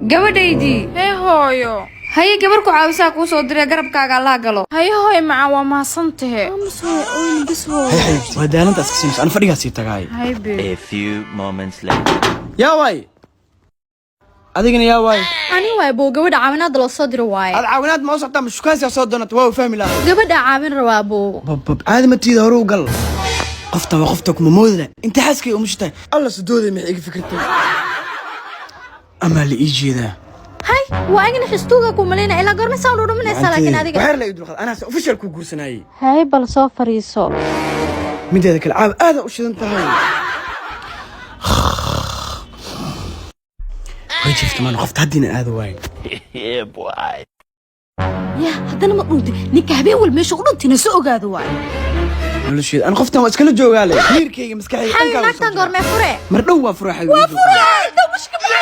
gabadhaydii hee hooyo haye gabar ku caawisaa kuu soo diray garabkaaga Allah galo haye hooyo maca waa maasantahe waa daalantaas ka siinaysa aan fadhigaa sii tagaay A few moments later. yaa waay adigana yaa waay ani waay boo gabadha caawinaad loo soo diro waaye aad caawinaad ma socota ma shukaansi soo doonata waa fahmi lahaa gabadha caawin rabaa boo bab caadi ma tiida hore u gal qofta kuma moodna inta xaskay u mushtaay alla sudooday ma iga fikirtay ama la ii jeedaa hay waa igna xistuuga ku maleena ila goorma soo dhuminaysa laakiin adiga waxyar la ii dulqad anaa official ku guursanayay hay bal soo fariiso mideeda kale caab aad u shidan tahay وجهت ما نخفت هدينا هذا واي Yeah, boy. يا هذا ما قلت نكهبي والمشي قلت نسوق هذا واي ولا شيء انا خفت ما اسكن جوج عليه خيركي مسكحي حبيبي ما تنقر ما فرع مردوه فرح حبيبي وفرع انت مش كبير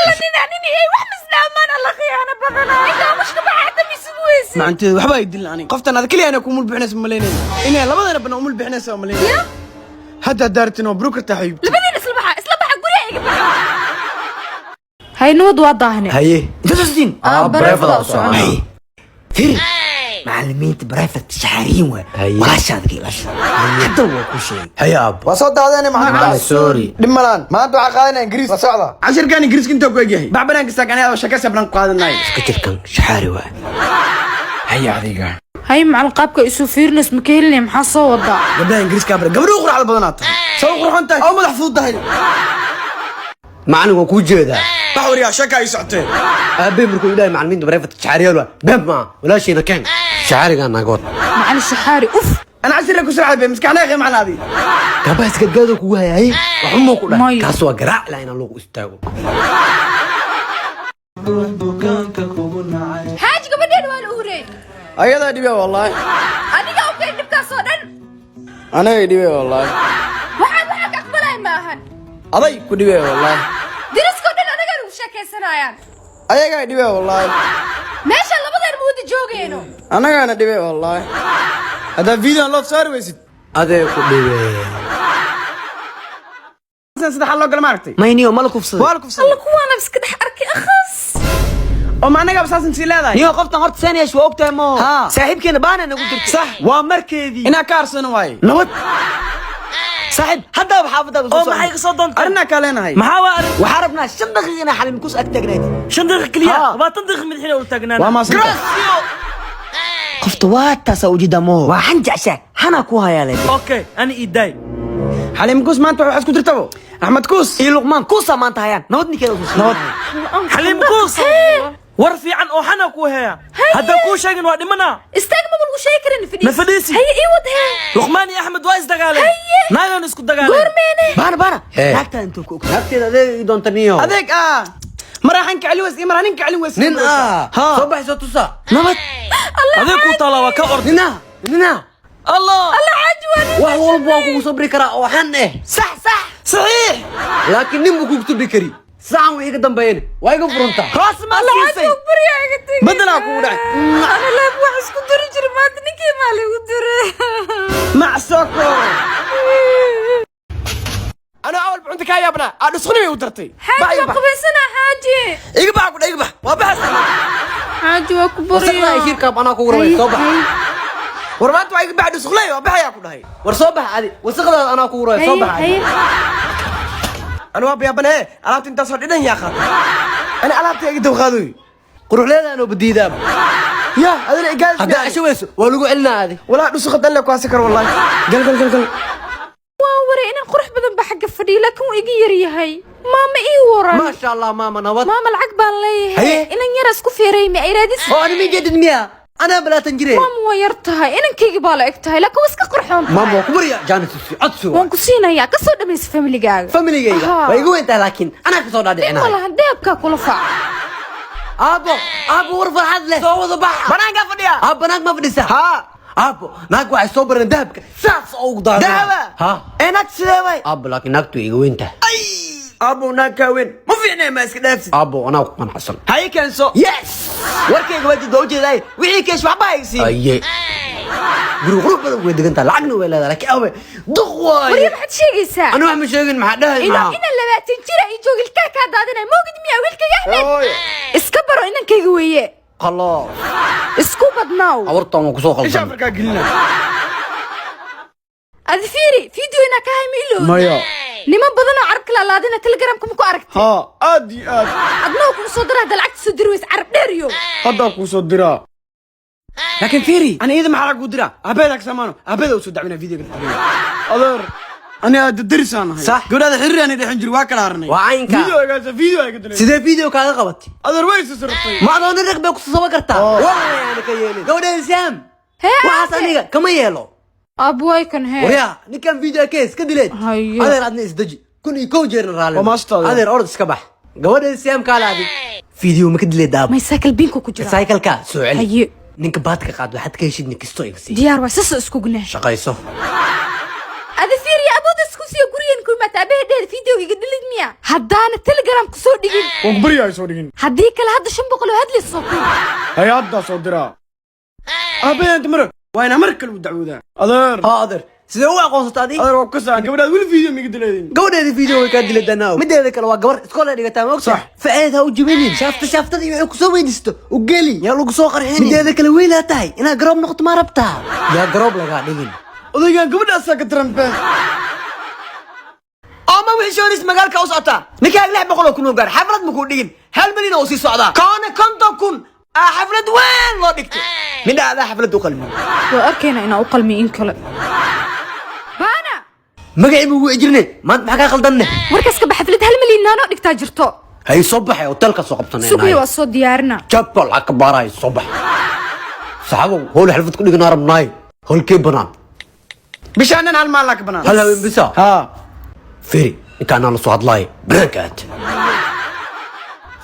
الذين عنيني اي واحد مسلمان الله خيانه بدنا انت مش كبير حتى بيسويس ما انت وحبا يدلني خفت انا كلي انا كومل بحناس ملينين اني لبدنا بنا امول بحناس ملينين حتى دارتنا مبروك انت حبيبتي لبدنا اسلبها قولي هاي نود وضعهن هاي انت تسدين بريفة صعبة فيري معلمين بريفة شعرين ما شادكي باش حتى هو كل شيء هيا اب وصوت هذا انا معلم سوري دملان ما انتو عقادنا انجليز وصعده 10 كان انجليز كنت كوجهي بعبنا قصك انا شكاسه بلان قادناي كتر كان شحاري واحد هيا عديقه هاي مع القابك يسو فيرنس مكيلني محصة وضع قبل انجليز كابر قبل اقرا على البنات سو قروح انت او محفوظ ده معلم وكو جيدا بحور يا شكا يسعتين ابي مركو يداي معلمين بريفة شعري ولا باب ما ولا شيء كان شعري كان ناقور مع الشحاري اوف انا عسير لك وسرعه بمسكحنا غير معنا هذه كباس قدادو كو هاي وحمو كو ماي. كاسو قراع لا انا لو استاغو حاج قبل والأوري ايضا دبي والله أنا أوكي نبكى صدن انا دبي والله waxaad aqbalay maahan اضي كدبي والله dirisko dhan anaga u sheekaysanayaan ayaga dibay wallahi meesha labadan moodi joogayno anagana dibay wallahi hada video loo saar waysid ادي كو ديبي saddex loo gal maartay ماينيو مالكو فصل waalku fsal alla kuwaana iska dhex arkay akhas oo ma anaga basaasan si leedahay نيو قفطان هورت ثانيه شو وقتها مو ها. صاحبكينا بانا نقول درت صح. ومركدي ina ka arsan waay نوت صاحب هدا بحافظه oo maxay ka soo doontaa arna ka leenahay maxaa waa arrin وحاربنا 5 دقيقه حلم كوس اكتغنيد 5 daqiiqo kaliya ها. 20 daqiiqo madaxina u taagnaan waa ma san قفت واتا سوجي دمو وحنجعشه حنا كو هيالي okay ani iday xalim kus maanta waxa isku dirtabo axmed kus اي لقمان كوسا ما انت هيان نودني كده نود xaliim kuus war fiican oo xana ku haya hadda ku sheegin waa dhimana istaag ma lagu sheegi karin ma fadhiisi hay ii wad hee luqmaan iyo axmed waa isdagaaleen naagan isku dagaaleen goormeene بانا ناكتا انتو كوك ناكتا دي دونتا نيو adeeg maraxan ka caliwas imaranin ka caliwas نين ها صبح صوتوسا نبت adee ku taala waa ka ord نينا allah alla cajwan wax walba waa kugu sabri karaa oo xan eh sax صحيح laakiin nin buu kugu sabri kari saan way iga dambeeyeen waa iga furunta راس ما siisay bariyaga tag بدنا ku dhac ana laab wax isku diri jir maanta ninkii ma lagu diray مع سوكو انا اول بنت كا يابنا اد سخني ودرتي xaaji waa qubaysana xaaji iga bax ku dhiga bax waa bax xaaji waa ku wasaqda bariyaa shirka ana kugu rabay soo bax warmaanta waa iga bax sukhlay waa bax yaa ku dhahay war soo bax adi wasaqda ana kugu rabay soo bax انا وابي ابنه alaabta inta soo dhidan yaa qaad ana alaabta iga dab qaadoy quruxleeda anoo badiidaa ya adina igaal hadda ashawayso waa lagu celinaa adi wala dhusu qadan la kuwaasi kar wallahi gal waa waray inaan qurux badan ba xagga fadhiyo laakiin uu iga yar yahay maama ii waran ما شاء الله ماما نوت maama lacag baan leeyahay Haye. inaan yar isku feeray ma iraadis oo ani mi jeedin miya ana bala tanjire maama waa yar tahay inankayga baa la eg tahay laakiin waa iska qurxoon ماما kubariya jaanisi codsi waan ku siinayaa ka soo dhamaysa familigaaga familygayga Aha. way igu weyntaa laakiin ana ka soo dhaadhicina walahan deebkaa kula fac abo war farxad leh soo wada bax banaanka fadhiya banaank ma fadhisa ha abo naag waxay soo baran dahabka saas oo ugu daadaan dahaba ha enak sidee abo laakiin naagtu iga weyntaa abo naaka weyn ma fiicnaa ma iska dhaafsid abo anaa ku qanacsan hay keenso yes warkayga waa jidoo jeeday wixii keesh waxba haysi aye guri qurux badan way degantaa lacagna way leedahay laakiin awe duq waay wariya maxaad sheegaysaa anu wax ma sheegin maxaa dhahay ina ma ina 20 jira iyo joogilkaa ka daadinay moogid miya wiilkayga Ahmed iska baro inankayga weeye خلاص isku badnaaw awartan ku soo ايش qaldan افرقا قلنا adi fiiri video ina ka haymiilo مايا niman badan oo carab kala laadina telegramka ma ku aragtay ها ادي اد adna ku soo diraa dalacad soo dirweys carab dheeriyo هذا كوسو درا لكن فيري انا اذا ما حرق ودرا ابيدك سمانو ابيدك وسو دعونا فيديو اذر انا درس انا صح. قول هذا حري انا دحين جري واكل هرني وعينك. فيديو يا جالس فيديو يا قدر sidee video kaaga qabatay اذر ويس سرطي ma adoon raqba ku soo kartaa wallahi aan ka yeelin gabadha Sam waxaas aniga kama yeelo abway kan he wariya ninkan video case ka dileed Haye. adeer adna isdaji kun iyo kow jeer raali Waa maastada. adeer orod iska bax gabadha Sam kaalaadi video ma ka dileed daab may cycle binko ku jira cycle-ka soo celi haye ninka baadka qaad waxaad ka heshid ninkisto iga sii diyaar waa sasa isku gnaa shaqayso adi fiiri abooda isku sii gurigan ku mata abeedeed video iga dilid miya haddaana telegram ku soo dhigin وكبري يا سودين haddii kale hadda 500 oo hadli soo ku هي هذا صدرا ابي انت مرك وين امرك ودعوده اذر ha adeer sidee u aqoonsatay adiga اذر وكسان قبل هذا ولا فيديو ميقدر gabadheeda video way ka dileed anaa mideeda kale waa gabar iskool ay dhigataa ma ogtahay faceed ha u jibinin shaaftada iyo ku soo weydiisto u geli yaa lagu soo qarxin mideeda kale weylaa tahay inaa garoob noqoto ma rabtaa yaa garoob laga dhigin odaygan gabadha asaga trampe ama wixii shooris magaalka u socota ninka 600 kun oo gaar xaflad ma ku dhigin hal milyan oo sii socda kaana 50 kun xaflad weyn loo dhigtay midhaada xaflad u qalmi waa arkayna inaa u qalmi in kale baana magacii ugu ejirne maanta maxaa ka qaldanne markaas ka baxflid 1 milyan naano dhigtaa jirto hay soo baxay hotelka soo qabtanay suuqii waa soo diyaarina jabal akbaray soo bax saxabo hool xalfad ku dhigana rabnaay holkee banaan بشان على المال لك بنات هلا وين بسا ها فيري كان انا صعد لاي بركات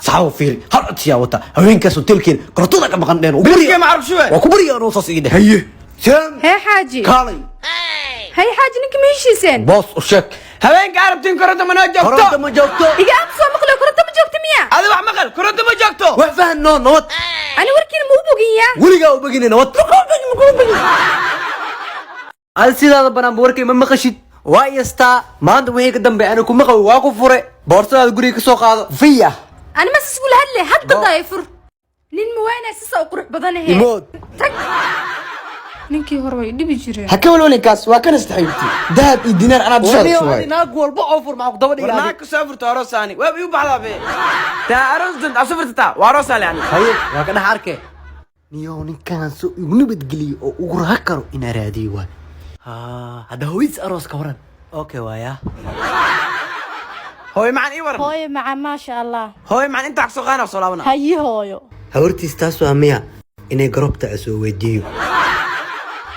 صحاو فيري هرت يا وتا هوين كاسو تلكين قرطودا كما قندين بلكي ما اعرف شو وكبري انا وصص ايده هي سام hee xaaji كالي hee xaaji ninka ma heshiiseen بوس وشك هبين عرفتين كرة ما قرطة نجوكتو ما جوكتو iga amsoo maqlo koranta ma joogta miya هذا واحد مقل كرة ما جوكتو وفهن نو نوت ani warkiina ma u bogiyaa وليغا وبغيني نوت هل سيدا بنام بوركي ما مقشيد وايستا ما عند وهيك دنبي انا كو مقوي واكو فوري بورصه غوري كسو قادو فيا ani mas isku hadle hadda daayfur nin ma waana sisa u qurux badan yahay يموت ninkii hore way dhibi jireen حكوا لي كاس وكان استحيبتي ذهب الدينار انا بشرط ولي شوي ناق والبا اوفر معك دبا دغا ورناك سافرت عروساني وابي وبحلا في تا عروس دنت سافرت تا وعروس يعني هاي waa ka dhaxarke niyo ninkan soo igu nabad galiyo oo ugu raha karo in araadiyo waa ha hada hooyis aroos ka waran okay waaya هوي معن ايور hooyo maca maasha allah هوي معن انت عكسو قانا وصلاونا hayi hooyo hawartiis taas waa miya inay garobta soo weydiiyo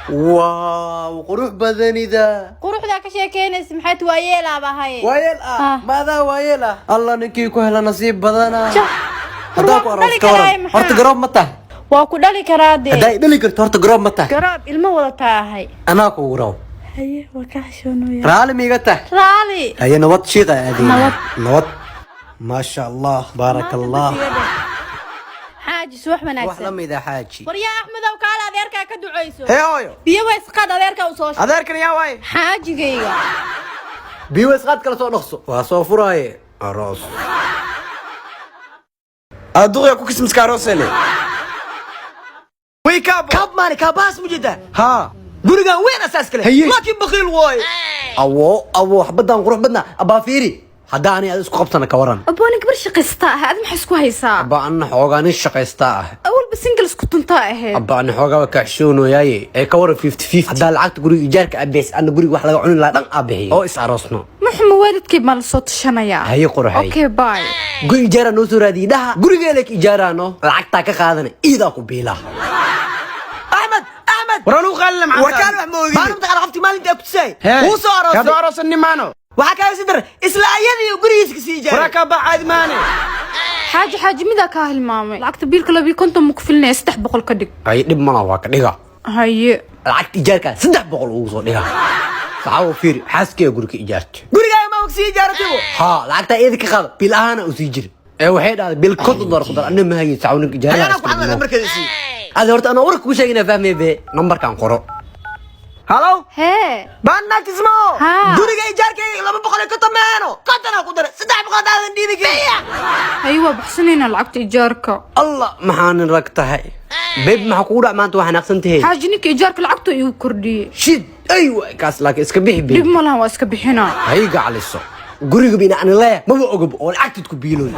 waaw qurux badanida quruxdaa ka sheekeynaysa maxaad waa yeelaaba haye waayel Ah. maadaa waayel allah ninkii ku hela nasiib badana Jah. hadaa ku Waa aroos dhali ka karaa, waran maxaa? horta garoob ma tahay waa ku dhali karaa dee hadaa dhali karto horta garoob ma tahay garaab ilmo wadataa ahay anaa kugu raw haye waa ka xishoonoya raali miiga tahay raali هيا نوط شيقة هذه نوط. نوط ما شاء الله بارك الله xaaji subax واحلى wanaagsan إذا حاجي waryaa axmedow kaale adeerkaa ka ducayso هي هوي biyo weysqaad adeerkaa u soo shaqo هذاك يا واي xaajigayga بيوس قاد كلا سو نقصو واسو فراي الراس ادوغ كوكس مسكاروسلي وي كاب كاب مالي كاباس مجدا ها قولي وين اساس كله هي. ما كي بخيل واي او حبدان قروح بدنا ابا فيري هدا اني اسكو قبطنا كوران abooni gabar shaqaysta ah aad maxay isku haysaa ابا ان حوغان الشقيستا awalba single isku tuntaa ahayd ابا ان حوغا كحشونو ياي اي كور 50 50 هدا لعقت غوري ايجارك ابيس ان غوري wax laga cunin la dhan aabihi oo is aroosno maxma waalidkii ma la soo tashanayaa هي قرحي okay bye guri ijaara noo soo raadiyay dhaha gurigeeda ka ijaaraano lacagta ka qaadana iida ku biila ahmed ahmed ورانو قال معك وكان wax ma oogin baan inta qalqabti maalinta ku say هي uu soo aroosay كادو اروسني مانو waxa ka sidar isla ayadii gurigiisa ka sii ijaaray وراك بعد ماني xaaji midaa kaa hilmaamay lacagta biilka 250 ma ku filnaya 300 ka dhig ay dhib mana waa ka dhiga haye lacagta ijaarka 300 ugu soo dhiga saxaw fiir xaaskee guriga ijaartay gurigaaga ma sii ijaaratay ha lacagta iyada ka qaad bil ahaan u sii jir ee waxay dhahday bil $50 qadar anna ma hayay saawnin ijaarada انا كو حمل مركزي هذا ورت انا ورك وش انا فاهمي به نمبر كان قرو هالو hee بان تسمعوا ها. دوري جاي جاركي لما بقول لك كتمانو قدنا قدر صدق بقى هذا ديبك hay waa baxsanayna lacagta ijaarka الله محان ركتها بيب ما حقول ما انت واحد اقسنتي xaaji ninka ijaarka lacagta igu kordhiyey شد ايوه كاس لك اسك بيح dhib بي ma lahan waa iska bixinaa هيقع على الصو قريق بينا انا لا ما بقى او لعقتك بيلون